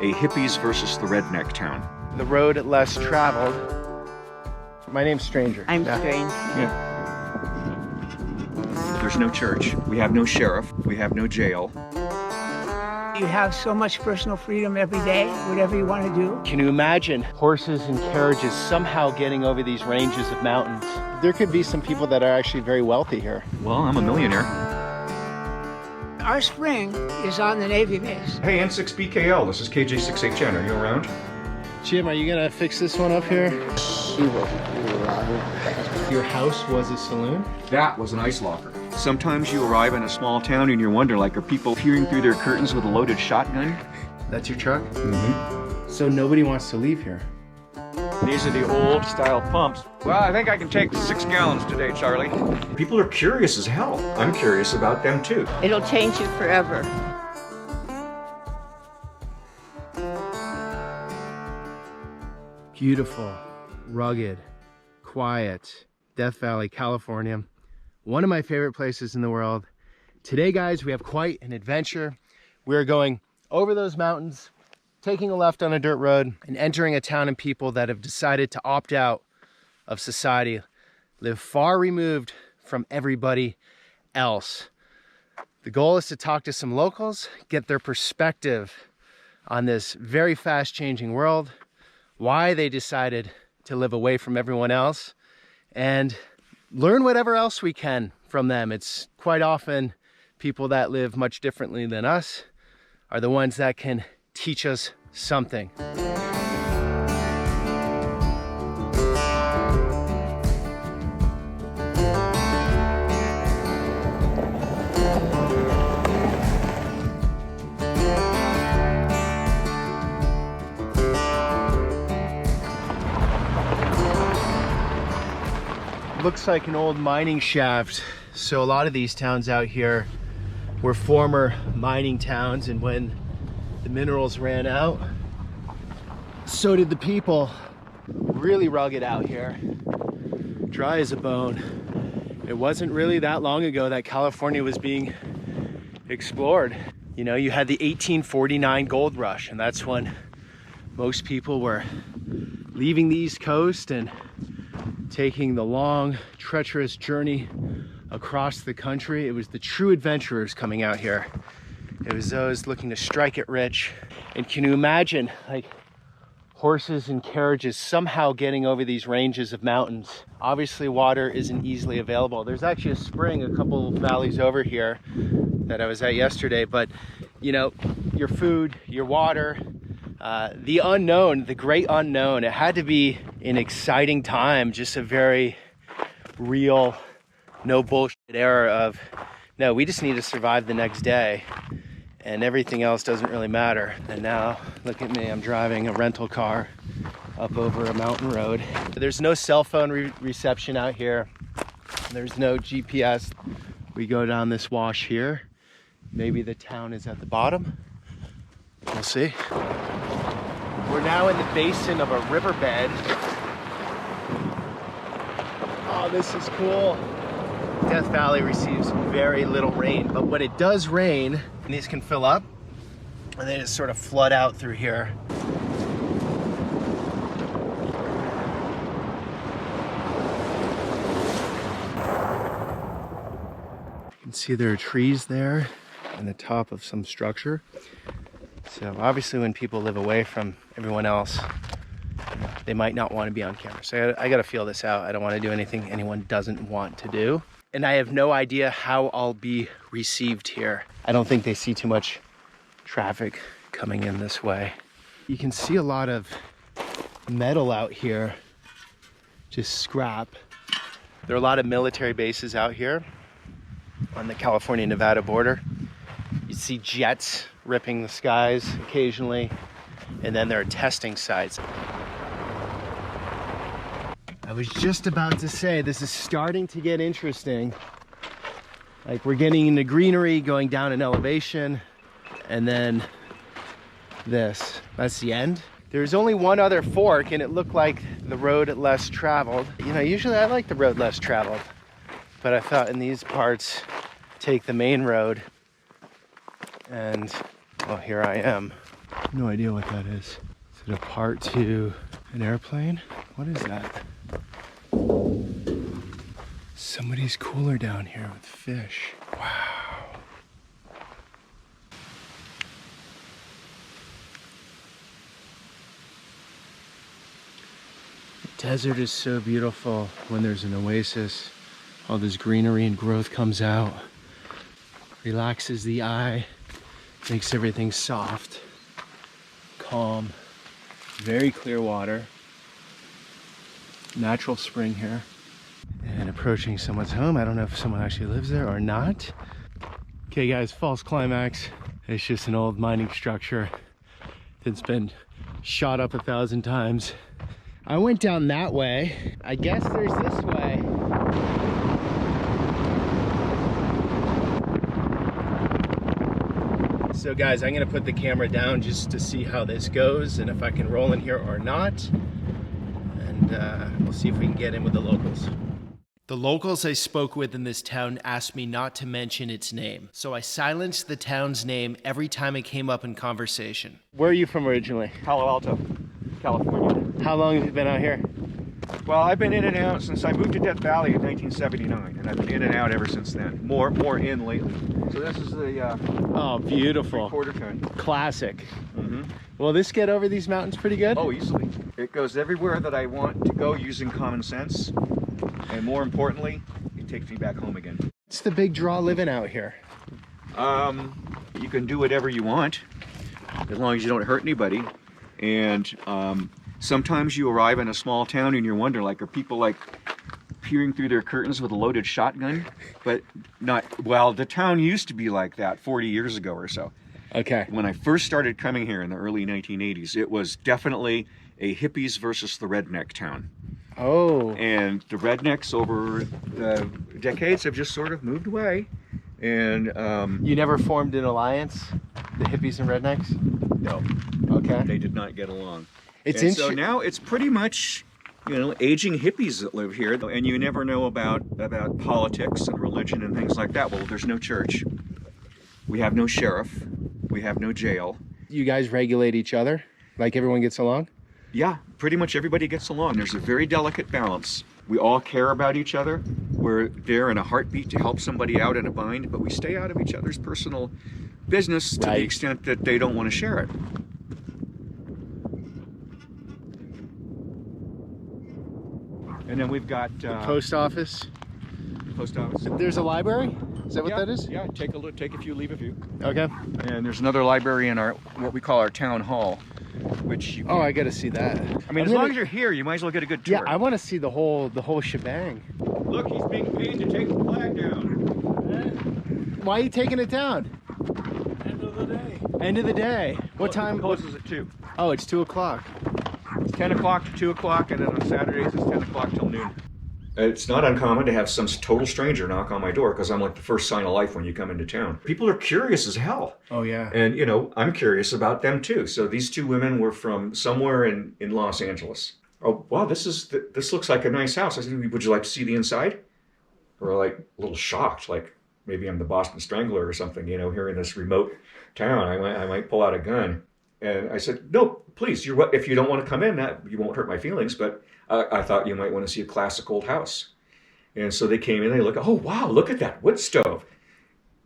a hippies versus the redneck town. The road less traveled. My name's Stranger. I'm Strange. Yeah. There's no church. We have no sheriff. We have no jail. You have so much personal freedom every day, whatever you want to do. Can you imagine horses and carriages somehow getting over these ranges of mountains? There could be some people that are actually very wealthy here. Well, I'm a millionaire. Our spring is on the Navy base. Hey, N6BKL, this is KJ6HN. Are you around? Jim, are you gonna fix this one up here? Your house was a saloon? That was an ice locker. Sometimes you arrive in a small town and you wonder, like, are people peering through their curtains with a loaded shotgun? That's your truck? Mm-hmm. So nobody wants to leave here. These are the old style pumps. Well, I think I can take 6 gallons today, Charlie. People are curious as hell. I'm curious about them too. It'll change you forever. Beautiful, rugged, quiet, Death Valley, California. One of my favorite places in the world. Today, guys, we have quite an adventure. We're going over those mountains, taking a left on a dirt road, and entering a town and people that have decided to opt out of society, live far removed from everybody else. The goal is to talk to some locals, get their perspective on this very fast changing world, why they decided to live away from everyone else, and learn whatever else we can from them. It's quite often people that live much differently than us are the ones that can teach us something. Looks like an old mining shaft. So a lot of these towns out here were former mining towns, and when the minerals ran out, so did the people. Really rugged out here, dry as a bone. It wasn't really that long ago that California was being explored. You know, you had the 1849 gold rush, and that's when most people were leaving the East Coast and taking the long, treacherous journey across the country. It was the true adventurers coming out here. It was those looking to strike it rich. And can you imagine, like, horses and carriages somehow getting over these ranges of mountains? Obviously, water isn't easily available. There's actually a spring a couple valleys over here that I was at yesterday, but you know, your food, your water, the unknown, the great unknown. It had to be an exciting time, just a very real, no bullshit era of, no, we just need to survive the next day and everything else doesn't really matter. And now, look at me, I'm driving a rental car up over a mountain road. There's no cell phone reception out here. There's no GPS. We go down this wash here. Maybe the town is at the bottom. We'll see. We're now in the basin of a riverbed. Oh, this is cool. Death Valley receives very little rain, but when it does rain, these can fill up and they just sort of flood out through here. You can see there are trees there on the top of some structure. So obviously when people live away from everyone else, they might not want to be on camera. So I got to feel this out. I don't want to do anything anyone doesn't want to do. And I have no idea how I'll be received here. I don't think they see too much traffic coming in this way. You can see a lot of metal out here, just scrap. There are a lot of military bases out here on the California-Nevada border. You see jets ripping the skies occasionally, and then there are testing sites. I was just about to say, this is starting to get interesting. Like, we're getting into greenery, going down in elevation, and then this. That's the end. There's only one other fork, and it looked like the road less traveled. You know, usually I like the road less traveled, but I thought in these parts, take the main road, and well, here I am. No idea what that is. Is it a part to an airplane? What is that? Somebody's cooler down here with fish. Wow. The desert is so beautiful when there's an oasis. All this greenery and growth comes out. Relaxes the eye. Makes everything soft. Calm. Very clear water. Natural spring here. And approaching someone's home. I don't know if someone actually lives there or not. Okay guys, false climax. It's just an old mining structure that's been shot up 1,000 times. I went down that way. I guess there's this way. So guys, I'm gonna put the camera down just to see how this goes and if I can roll in here or not. And we'll see if we can get in with the locals. The locals I spoke with in this town asked me not to mention its name, so I silenced the town's name every time it came up in conversation. Where are you from originally? Palo Alto, California. How long have you been out here? Well, I've been in and out since I moved to Death Valley in 1979, and I've been in and out ever since then. More in lately. So this is the Oh, beautiful. 3/4 ton. Classic. Will this get over these mountains pretty good? Oh, easily. It goes everywhere that I want to go using common sense, and more importantly, it takes me back home again. What's the big draw living out here? You can do whatever you want, as long as you don't hurt anybody. And sometimes you arrive in a small town and you wonder, like, are people like peering through their curtains with a loaded shotgun? But not, well, the town used to be like that 40 years ago or so. Okay. When I first started coming here in the early 1980s, it was definitely a hippies versus the redneck town. Oh. And the rednecks over the decades have just sort of moved away. And You never formed an alliance? The hippies and rednecks? no, Okay. they did not get along. It's And so now it's pretty much, you know, aging hippies that live here, and you never know about politics and religion and things like that. Well, there's no church. We have no sheriff. We have no jail. You guys regulate each other? Like everyone gets along? Yeah, pretty much everybody gets along. There's a very delicate balance. We all care about each other. We're there in a heartbeat to help somebody out in a bind, but we stay out of each other's personal business to the extent that they don't want to share it. And then we've got Post office? post office. There's a library? Is that what that is? Yeah, take a look, take a few, leave a few. Okay. And there's another library in our, what we call our town hall, which you Oh, I gotta see that. I mean, as long as you're here, you might as well get a good tour. Yeah, I want to see the whole shebang. Look, he's being paid to take the flag down. Why are you taking it down? End of the day. End of the day. What time? Closes at 2. Oh, it's 2 o'clock. It's 10 o'clock to 2 o'clock, and then on Saturdays it's 10 o'clock till noon. It's not uncommon to have some total stranger knock on my door because I'm like the first sign of life when you come into town. People are curious as hell. Oh, yeah. And, you know, I'm curious about them too. So these two women were from somewhere in Los Angeles. Oh, wow, this looks like a nice house. I said, would you like to see the inside? Or like a little shocked, like maybe I'm the Boston Strangler or something, you know, here in this remote town. I might pull out a gun. And I said, no, please, if you don't want to come in, you won't hurt my feelings, but I thought you might want to see a classic old house. And so they came in, they look, oh, wow, look at that wood stove.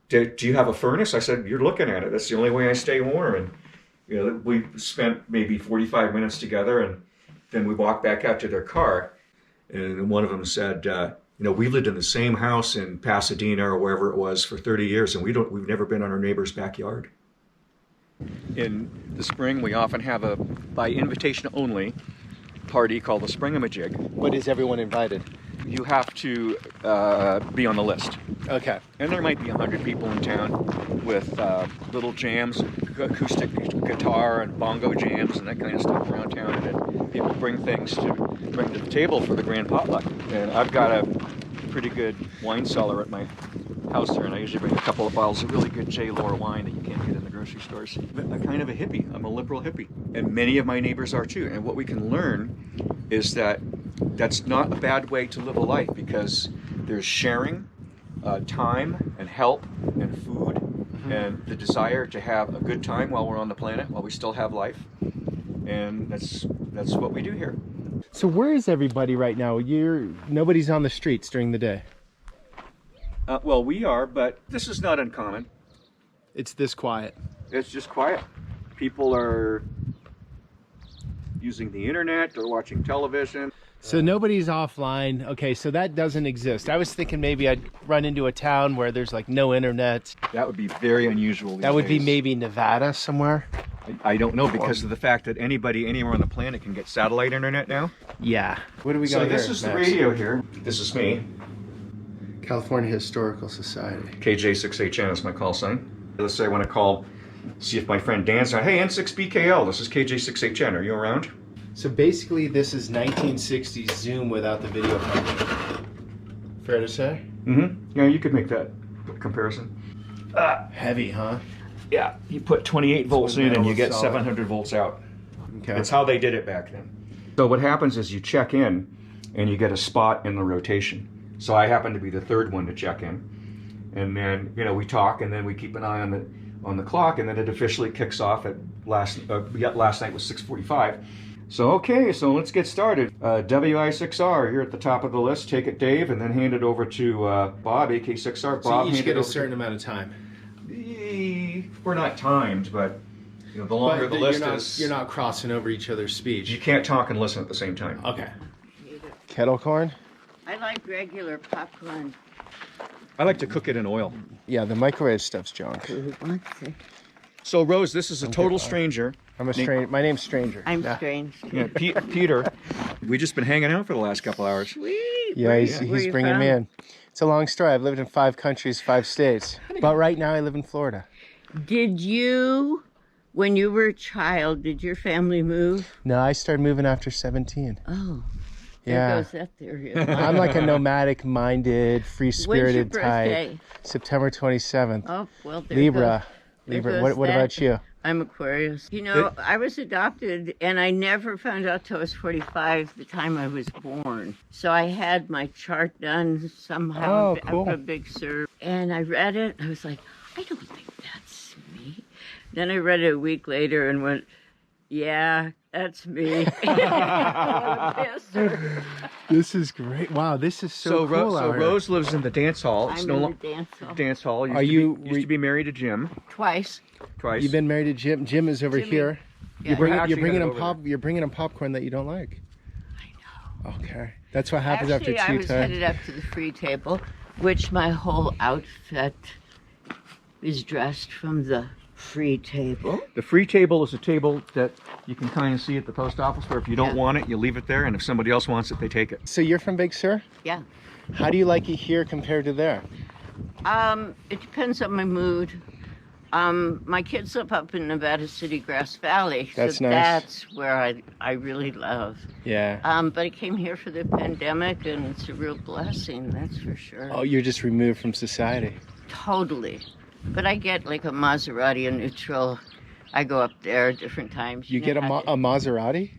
Do you have a furnace? I said, you're looking at it. That's the only way I stay warm. And you know, we spent maybe 45 minutes together, and then we walked back out to their car. And one of them said, you know, we lived in the same house in Pasadena or wherever it was for 30 years, and we've never been on our neighbor's backyard. In the spring, we often have a, by invitation only, party called the Springamajig. But is everyone invited? You have to be on the list. Okay. And there might be 100 people in town with little jams, acoustic guitar and bongo jams and that kind of stuff around town. And then people bring things to bring to the table for the grand potluck. And I've got a pretty good wine cellar at my house here, and I usually bring a couple of bottles of really good J-Lore wine that you can't get in the grocery stores. I'm kind of a hippie. I'm a liberal hippie. And many of my neighbors are too. And what we can learn is that that's not a bad way to live a life, because there's sharing, time and help and food and the desire to have a good time while we're on the planet, while we still have life. And that's what we do here. So where is everybody right now? Nobody's on the streets during the day. Well, we are, but this is not uncommon. It's this quiet. It's just quiet. People are using the internet, they're watching television. So nobody's offline. Okay, so that doesn't exist. I was thinking maybe I'd run into a town where there's like no internet. That would be very unusual. That would be maybe Nevada somewhere. I don't know, because of the fact that anybody anywhere on the planet can get satellite internet now. Yeah. What do we got So here? this is the Max? radio here. This is me. California Historical Society. KJ6HN is my call sign. Let's say I want to call, see if my friend Dan's on. Hey, N6BKL, this is KJ6HN. Are you around? So basically this is 1960s Zoom without the video function. Fair to say? Mm-hmm. Yeah, you could make that comparison. Heavy, huh? Yeah, you put 28 volts in and you get 700 volts out. Okay. That's how they did it back then. So what happens is you check in and you get a spot in the rotation. So I happen to be the third one to check in. And then, we talk, and then we keep an eye on the clock, and then it officially kicks off at last night was 6:45. So okay, so let's get started. WI6R here at the top of the list. Take it, Dave, and then hand it over to Bob, AK6R. Bob, so you each hand get it a over certain amount of time. We're not timed, but the longer the list is, you're not crossing over each other's speech. you can't talk and listen at the same time. Okay. Kettle corn? I like regular popcorn. I like to cook it in oil. Yeah, the microwave stuff's junk. So Rose, this is a total stranger. I'm a stranger. My name's Stranger. I'm Yeah. strange. Yeah, Peter. We've just been hanging out for the last couple hours. Sweet. Yeah, Where he's you bringing me from? in. It's a long story. I've lived in 5 countries, 5 states. But right now I live in Florida. Did you, when you were a child, did your family move? No, I started moving after 17. Oh, Yeah. there goes that theory. I'm like a nomadic-minded, When's your free-spirited type. birthday? September 27th. Oh, well, there Libra. There Libra. goes What that. about you? I'm Aquarius. I was adopted, and I never found out till I was 45, the time I was born. So I had my chart done somehow. Oh, cool. A big serve. And I read it, and I was like, I don't think that's me. Then I read it a week later and went, yeah, that's me. This is great. Wow, this is so cool. So Rose lives in the dance hall. It's I'm no in the longer dance hall. dance hall. Are you- used to be married to Jim Twice. twice. You've been married to Jim. Jim is over Jimmy. here. Yeah. You're bringing Actually got it over You're bringing him popcorn that you don't like. I know. Okay, that's what happens Actually, I after was 2 times. headed up to the free table, which my whole outfit is dressed from the free table. The free table is a table that you can kind of see at the post office, where if you don't Yeah. want it, you leave it there, and if somebody else wants it, they take it. So you're from Big Sur? Yeah. How do you like it here compared to there? It depends on my mood. My kids live up in Nevada City, Grass Valley. That's so nice. That's where I really love. Yeah. But I came here for the pandemic, and it's a real blessing, that's for sure. Oh, you're just removed from society. Totally. But I get like a Maserati, a neutral. I go up there at different times. You get a Maserati?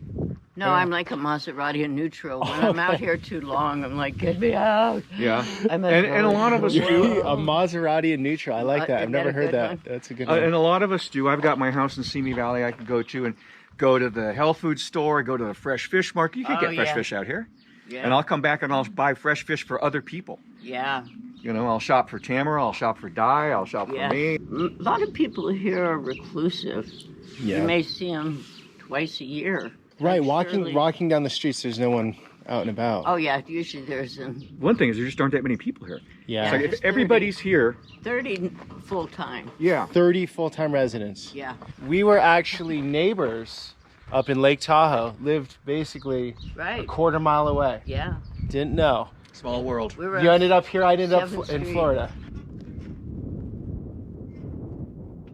No, I'm like a Maserati, a neutral. When I'm out here too long, I'm like, get me out. Yeah. I'm And a lot of us do. A Maserati and neutral. I like that. I've Isn't that never a heard good that. one? That's a good one. And a lot of us do. I've got my house in Simi Valley I can go to, and go to the health food store, go to the fresh fish market. You can Oh, get fresh yeah. fish out here. Yeah. And I'll come back and I'll buy fresh fish for other people. Yeah. I'll shop for Tamara, I'll shop for Di, I'll shop Yeah. for me. A lot of people here are reclusive. Yeah. You may see them twice a year. Right, Surely- walking down the streets, there's no one out and about. Oh, yeah. Usually there's One thing is there just aren't that many people here. Yeah. It's like There's if everybody's here, 30 full time. yeah. 30 full-time residents. Yeah. We were actually neighbors up in Lake Tahoe, lived basically a Right. quarter mile away. Yeah. Didn't know. Small world. We were You ended up here, I ended up 7th in Street. Florida.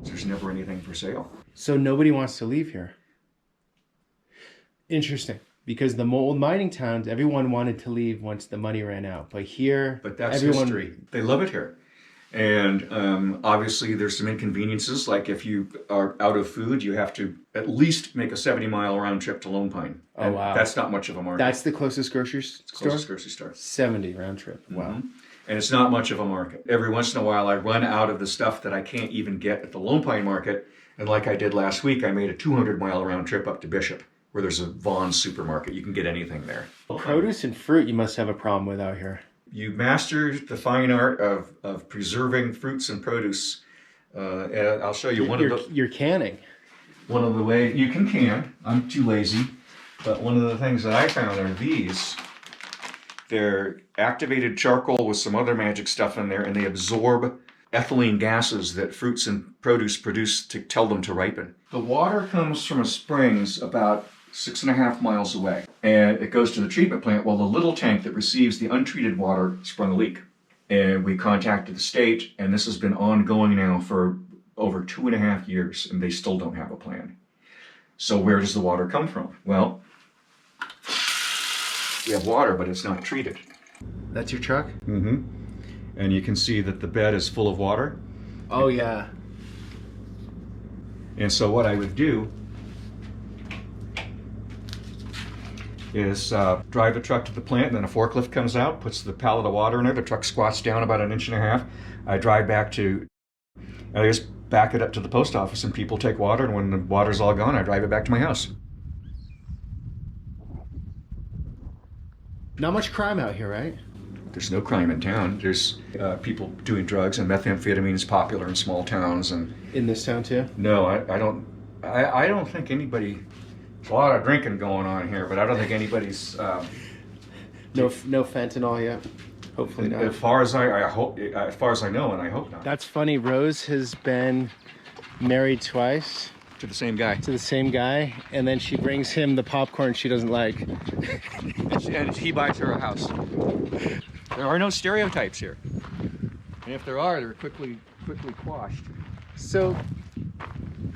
There's never anything for sale. So nobody wants to leave here. Interesting. Because the old mining towns, everyone wanted to leave once the money ran out. But here, But that's everyone, history. They love it here. And obviously there's some inconveniences, like if you are out of food, you have to at least make a 70-mile round trip to Lone Pine. Oh, And wow. that's not much of a market. That's the closest grocery store? Closest grocery store. 70 round trip. Wow. And it's not much of a market. Every once in a while, I run out of the stuff that I can't even get at the Lone Pine Market. And like I did last week, I made a 200-mile round trip up to Bishop, where there's a Vaughn's supermarket. You can get anything there. Produce and fruit you must have a problem with out here. You master the fine art of preserving fruits and produce. And I'll show you You're canning. One of the ways you can can. I'm too lazy. But one of the things that I found are these. They're activated charcoal with some other magic stuff in there, and they absorb ethylene gases that fruits and produce produce to tell them to ripen. The water comes from a springs about 6.5 miles away, and it goes to the treatment plant. Well, the little tank that receives the untreated water sprung a leak, and we contacted the state, and this has been ongoing now for over 2.5 years, and they still don't have a plan. So where does the water come from? Well, we have water, but it's not treated. That's your truck? Mm-hmm. And you can see that the bed is full of water. Oh, yeah. And so what I would do is drive the truck to the plant, and then a forklift comes out, puts the pallet of water in there. The truck squats down about 1.5 inches. I drive back and I just back it up to the post office, and people take water, and when the water's all gone, I drive it back to my house. Not much crime out here, right? There's no crime in town. There's people doing drugs, and methamphetamine is popular in small towns. And in this town too? No, I don't think anybody. There's a lot of drinking going on here, but I don't think anybody's. No fentanyl yet. Hopefully not. As far as I hope, as far as I know, and I hope not. That's funny. Rose has been married twice. To the same guy. To the same guy, and then she brings him the popcorn she doesn't like. And he buys her a house. There are no stereotypes here. And if there are, they're quickly quashed. So,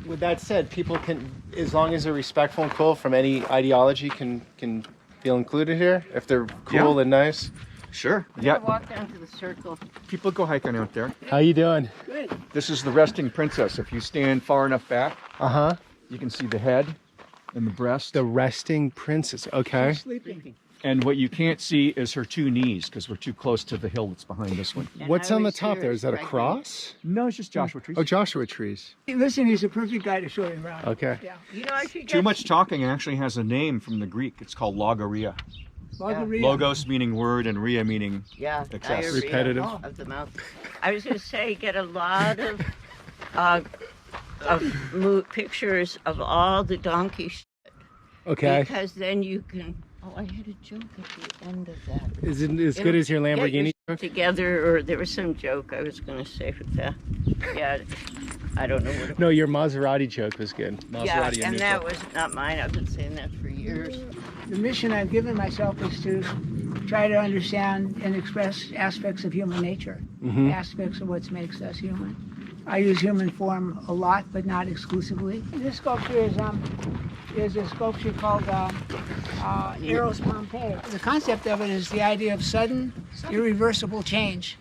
with that said, people can, as long as they're respectful and cool from any ideology, can feel included here if they're cool and nice. Sure. Yeah. Walk down to the circle. People go hiking out there. How you doing? Good. This is the resting princess. If you stand far enough back, you can see the head and the breast. The resting princess. Okay. She's sleeping. And what you can't see is her 2 knees, because we're too close to the hill that's behind this one. And what's I on the was top there? Is that a right cross? No, it's just Joshua trees. Oh, Joshua trees. Listen, he's a perfect guy to show you around. Okay. Yeah. You know, I should Too much talking actually has a name from the Greek. It's called logoria. Margarita. Logos meaning word and ria meaning excess. diarrhea Repetitive. of the mouth. I was going to say, get a lot of pictures of all the donkey shit. Okay. Because then you can. Oh, I had a joke at the end of that. Is it as good as your Lamborghini joke? Together, or there was some joke I was going to say with that. Yeah, I don't know what it No, your Maserati joke was good. Maserati and that was not mine. I've been saying that for years. The mission I've given myself is to try to understand and express aspects of human nature, aspects of what makes us human. I use human form a lot, but not exclusively. This sculpture is a sculpture called Eros Pompeii. The concept of it is the idea of sudden, irreversible change.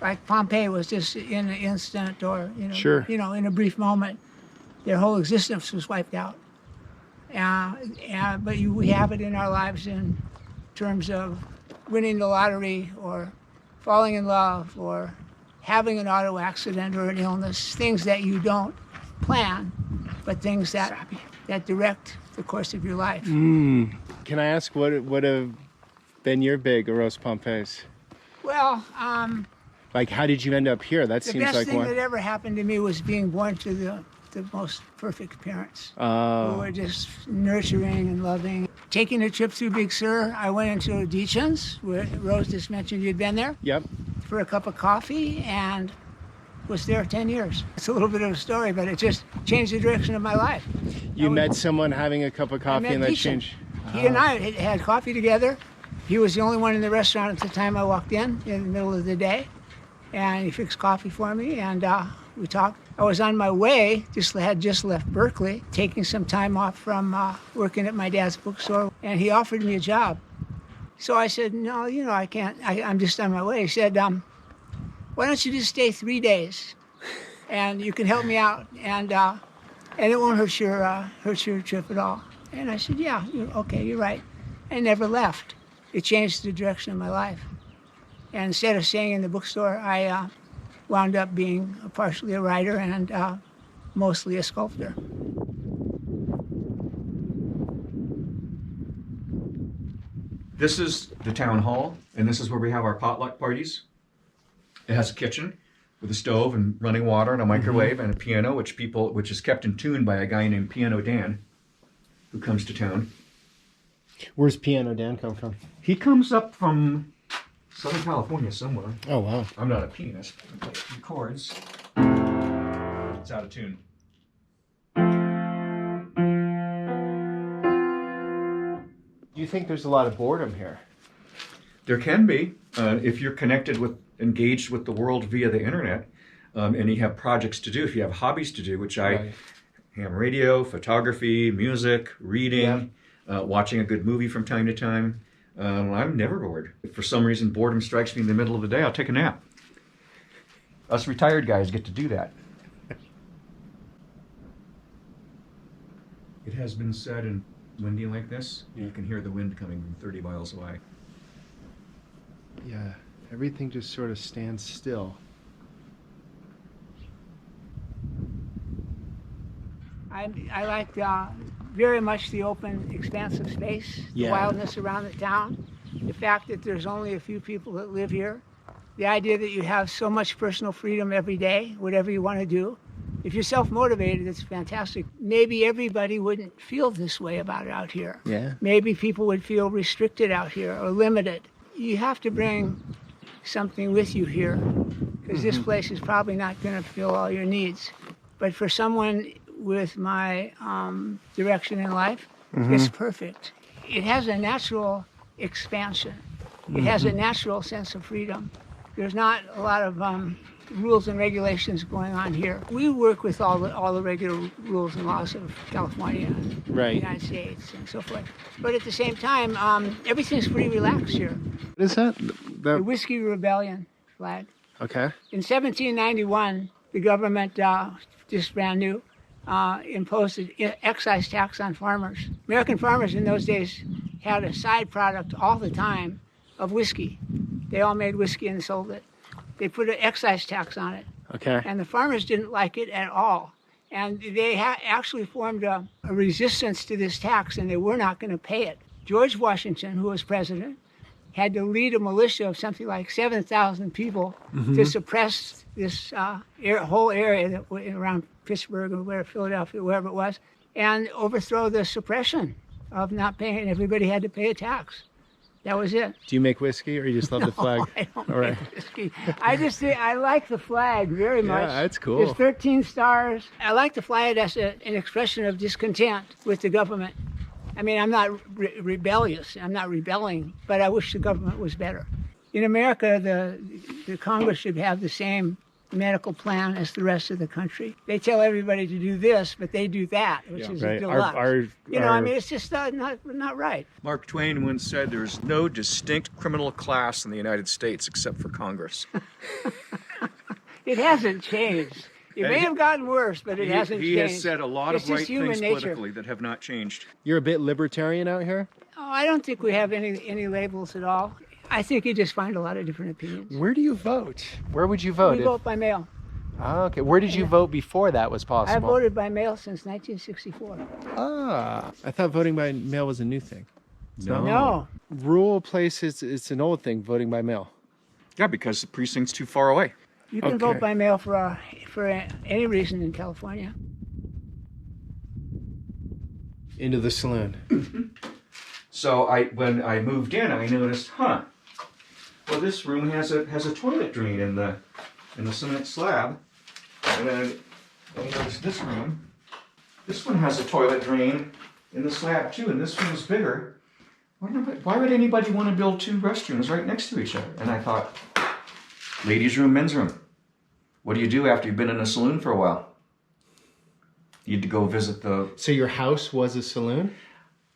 Like Pompeii was just in an instant, or in a brief moment, their whole existence was wiped out. But we have it in our lives in terms of winning the lottery, or falling in love, or having an auto accident or an illness, things that you don't plan, but things that direct the course of your life. Can I ask what have been your big Eros Pompeiis? Well, like, how did you end up here? That the seems best like thing one. that ever happened to me was being born to the most perfect parents who were just nurturing and loving. Taking a trip through Big Sur, I went into Deachin's, where Rose just mentioned you'd been there. Yep. For a cup of coffee, and was there 10 years. It's a little bit of a story, but it just changed the direction of my life. You met someone having a cup of coffee and that changed? He and I had coffee together. He was the only one in the restaurant at the time I walked in the middle of the day. And he fixed coffee for me, and we talked. I was on my way, had just left Berkeley, taking some time off from working at my dad's bookstore, and he offered me a job. So I said, no, I can't. I'm just on my way. He said, why don't you just stay 3 days, and you can help me out, and it won't hurt your trip at all. And I said, yeah, okay, you're right. I never left. It changed the direction of my life. And instead of staying in the bookstore, I wound up being partially a writer and mostly a sculptor. This is the town hall, and this is where we have our potluck parties. It has a kitchen with a stove and running water and a microwave and a piano, which is kept in tune by a guy named Piano Dan, who comes to town. Where's Piano Dan come from? He comes up from Southern California somewhere. Oh, wow. I'm not a pianist. I play a few chords. It's out of tune. Do you think there's a lot of boredom here? There can be, if you're engaged with the world via the internet, and you have projects to do, if you have hobbies to do, which I ham radio, photography, music, reading, watching a good movie from time to time. I'm never bored. If for some reason boredom strikes me in the middle of the day, I'll take a nap. Us retired guys get to do that. It has been said in windy like this, you can hear the wind coming from 30 miles away. Yeah, everything just sort of stands still. I like very much the open, expansive space, the wildness around the town, the fact that there's only a few people that live here, the idea that you have so much personal freedom every day, whatever you want to do. If you're self-motivated, it's fantastic. Maybe everybody wouldn't feel this way about it out here. Yeah. Maybe people would feel restricted out here or limited. You have to bring something with you here, because this place is probably not going to fill all your needs. But for someone with my direction in life, it's perfect. It has a natural expansion. It has a natural sense of freedom. There's not a lot of rules and regulations going on here. We work with all the regular rules and laws of California, and the United States, and so forth. But at the same time, everything's pretty relaxed here. What is that? The Whiskey Rebellion flag. Okay. In 1791, the government, just brand new, imposed an excise tax on farmers. American farmers in those days had a side product all the time of whiskey. They all made whiskey and sold it. They put an excise tax on it. Okay. And the farmers didn't like it at all. And they actually formed a resistance to this tax, and they were not going to pay it. George Washington, who was president, had to lead a militia of something like 7,000 people to suppress this whole area that around Pittsburgh or Philadelphia, wherever it was, and overthrow the suppression of not paying. Everybody had to pay a tax. That was it. Do you make whiskey, or you just love the flag? I don't make whiskey. I like the flag very much. Yeah, that's cool. There's 13 stars. I like to fly it as an expression of discontent with the government. I mean, I'm not rebellious. I'm not rebelling, but I wish the government was better. In America, the Congress should have the same medical plan as the rest of the country. They tell everybody to do this, but they do that, which is a deluxe. I mean, it's just not right. Mark Twain once said there's no distinct criminal class in the United States except for Congress. It hasn't changed. It may have gotten worse, but it hasn't changed. He has said a lot of right things nature. politically that have not changed. You're a bit libertarian out here? Oh, I don't think we have any labels at all. I think you just find a lot of different opinions. Where do you vote? Where would you vote? We vote by mail. Oh, okay. Where did you vote before that was possible? I voted by mail since 1964. Ah, I thought voting by mail was a new thing. No. Rural places, it's an old thing, voting by mail. Yeah, because the precinct's too far away. You can vote by mail for any reason in California. Into the saloon. So when I moved in, I noticed, well, this room has a toilet drain in the cement slab, and then I noticed this room. This one has a toilet drain in the slab too, and this one is bigger. Why would anybody want to build two restrooms right next to each other? And I thought, ladies' room, men's room. What do you do after you've been in a saloon for a while? You had to go visit the... So your house was a saloon?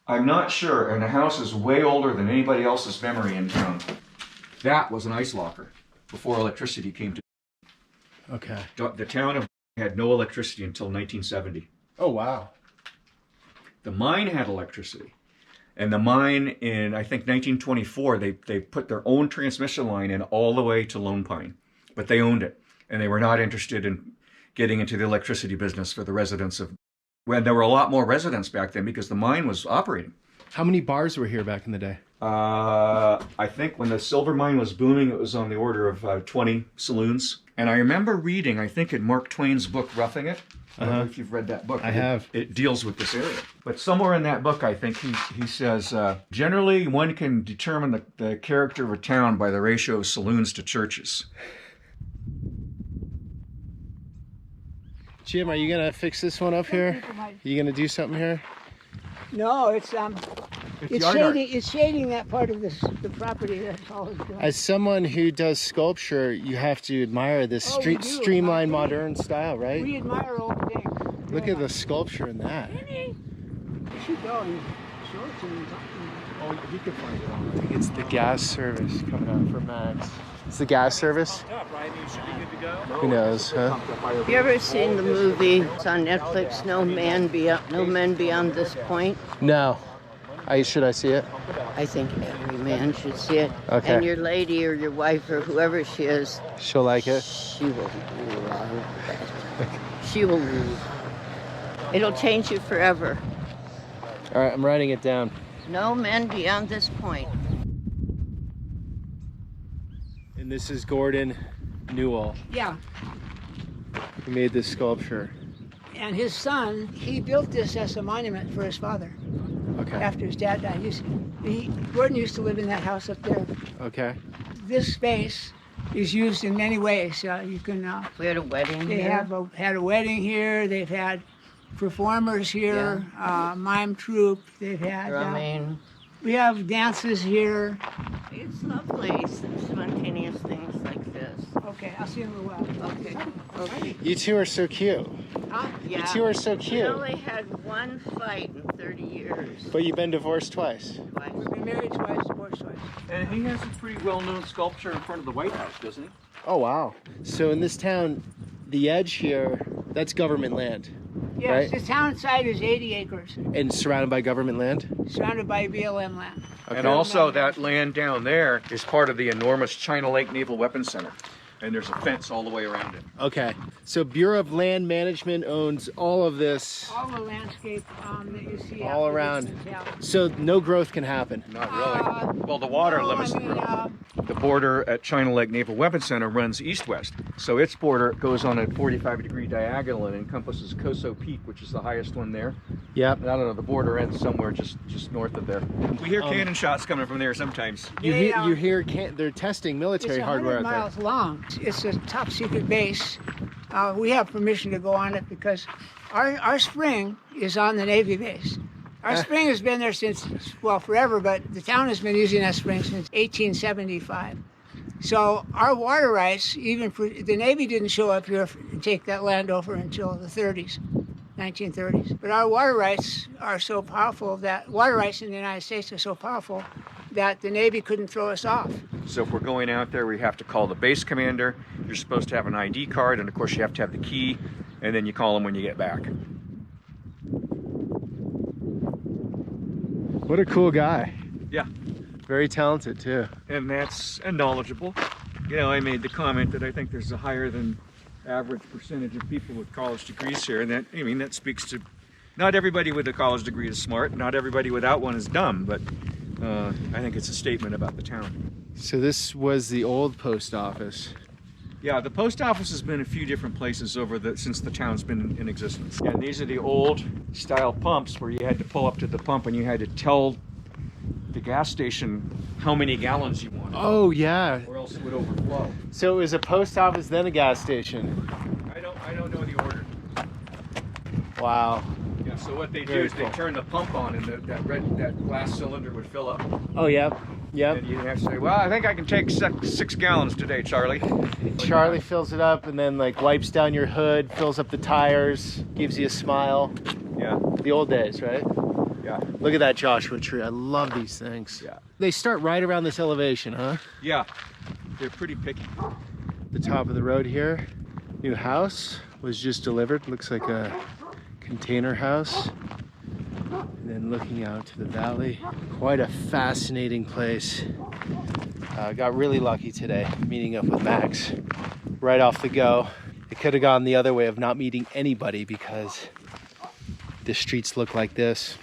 I'm not sure, and the house is way older than anybody else's memory in town. That was an ice locker before electricity came to... Okay. The town of had no electricity until 1970. Oh, wow. The mine had electricity. And the mine in, I think, 1924, they put their own transmission line in all the way to Lone Pine. But they owned it. And they were not interested in getting into the electricity business for the residents of... When there were a lot more residents back then because the mine was operating. How many bars were here back in the day? I think when the silver mine was booming, it was on the order of 20 saloons. And I remember reading, I think in Mark Twain's book, Roughing It. I don't know if you've read that book. I have. It deals with this area. But somewhere in that book, I think he says, generally one can determine the character of a town by the ratio of saloons to churches. Jim, are you gonna fix this one up here? You gonna do something here? No, it's yard art. shading that part of the property. That's all it's doing. As someone who does sculpture, you have to admire this We do. streamlined, modern style, right? We admire old things. Look at the sculpture in that. You should go and show it to him. Oh, you can find it I on. think it's the gas service coming out for Max. It's the gas service? Who knows, huh? Have you ever seen the movie? It's on Netflix. No Men Beyond This Point. No. Should I see it? I think every man should see it. Okay. And your lady or your wife or whoever she is, She'll like it. she will love it. She will. It'll change you forever. All right, I'm writing it down. No men beyond this point. And this is Gordon Newell, Yeah. who made this sculpture. And his son, he built this as a monument for his father Okay. after his dad died. Gordon used to live in that house up there. Okay. This space is used in many ways. You can. We had a wedding They here. have had a wedding here. They've had performers here, mime troupe. They've had. Drumming. We have dances here. It's lovely, spontaneous things like this. Okay, I'll see you in a little while. Okay. Okay. You two are so cute. Huh? Yeah. You two are so We cute. only had one fight in 30 years. But you've been divorced twice. We've been married twice, divorced twice. And he has a pretty well-known sculpture in front of the White House, doesn't he? Oh, wow. So in this town, the edge here, that's government land. Yes, Right. the town site is 80 acres, And surrounded by government land? surrounded by BLM land. And also that land down there is part of the enormous China Lake Naval Weapons Center. And there's a fence all the way around it. Okay. So Bureau of Land Management owns all of this. All the landscape that you see All out there around. is in town. So no growth can happen. Not really. Well, the water No, limits I the mean, growth. The border at China Lake Naval Weapons Center runs east-west. So its border goes on a 45-degree diagonal and encompasses Coso Peak, which is the highest one there. Yep. And I don't know, the border ends somewhere just north of there. We hear cannon shots coming from there sometimes. You hear they're testing military It's hardware 100 out there. miles long. It's a top secret base. We have permission to go on it because our spring is on the Navy base. Our spring has been there since, well, forever, but the town has been using that spring since 1875. So our water rights, even for the Navy didn't show up here and take that land over until the 30s, 1930s. But our water rights are so powerful that water rights in the United States are so powerful that the Navy couldn't throw us off. So if we're going out there, we have to call the base commander. You're supposed to have an ID card, and of course you have to have the key, and then you call them when you get back. What a cool guy. Yeah. Very talented too. And knowledgeable. You know, I made the comment that I think there's a higher than average percentage of people with college degrees here, and that speaks to not everybody with a college degree is smart, not everybody without one is dumb, but I think it's a statement about the town. So this was the old post office. Yeah, the post office has been a few different places since the town's been in existence. And these are the old style pumps where you had to pull up to the pump and you had to tell the gas station how many gallons you wanted. Oh yeah. Or else it would overflow. So it was a post office, then a gas station. I don't know the order. Wow. Yeah, so what they do Very is cool. they turn the pump on and that glass cylinder would fill up. Oh yep. Yep. And you have to say, well, I think I can take 6 gallons today, Charlie. Charlie fills it up and then like wipes down your hood, fills up the tires, gives you a smile. Yeah, The old days, right? yeah, Look at that Joshua tree. I love these things. yeah. They start right around this elevation, huh? Yeah, they're pretty picky. The top of the road here. New house was just delivered. Looks like a container house. And then looking out to the valley. Quite a fascinating place. Got really lucky today meeting up with Max right off the go. It could have gone the other way of not meeting anybody because the streets look like this.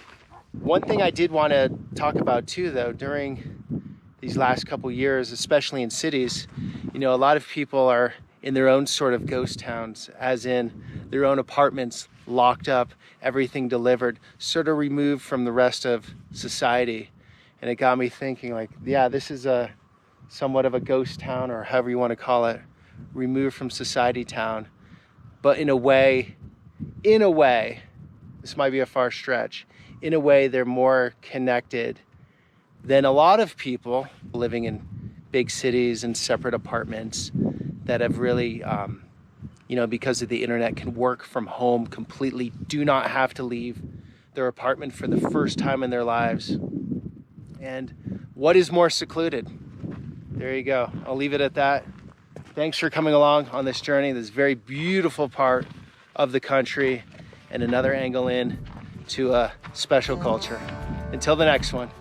One thing I did want to talk about too, though, during these last couple years, especially in cities, you know, a lot of people are in their own sort of ghost towns, as in their own apartments, locked up, everything delivered, sort of removed from the rest of society. And it got me thinking, like, yeah, this is a somewhat of a ghost town, or however you want to call it, removed from society town. But in a way, this might be a far stretch, in a way they're more connected than a lot of people living in big cities and separate apartments that have really, you know, because of the internet, can work from home completely, do not have to leave their apartment for the first time in their lives. And what is more secluded? There you go. I'll leave it at that. Thanks for coming along on this journey, this very beautiful part of the country, and another angle in to a special culture. Until the next one.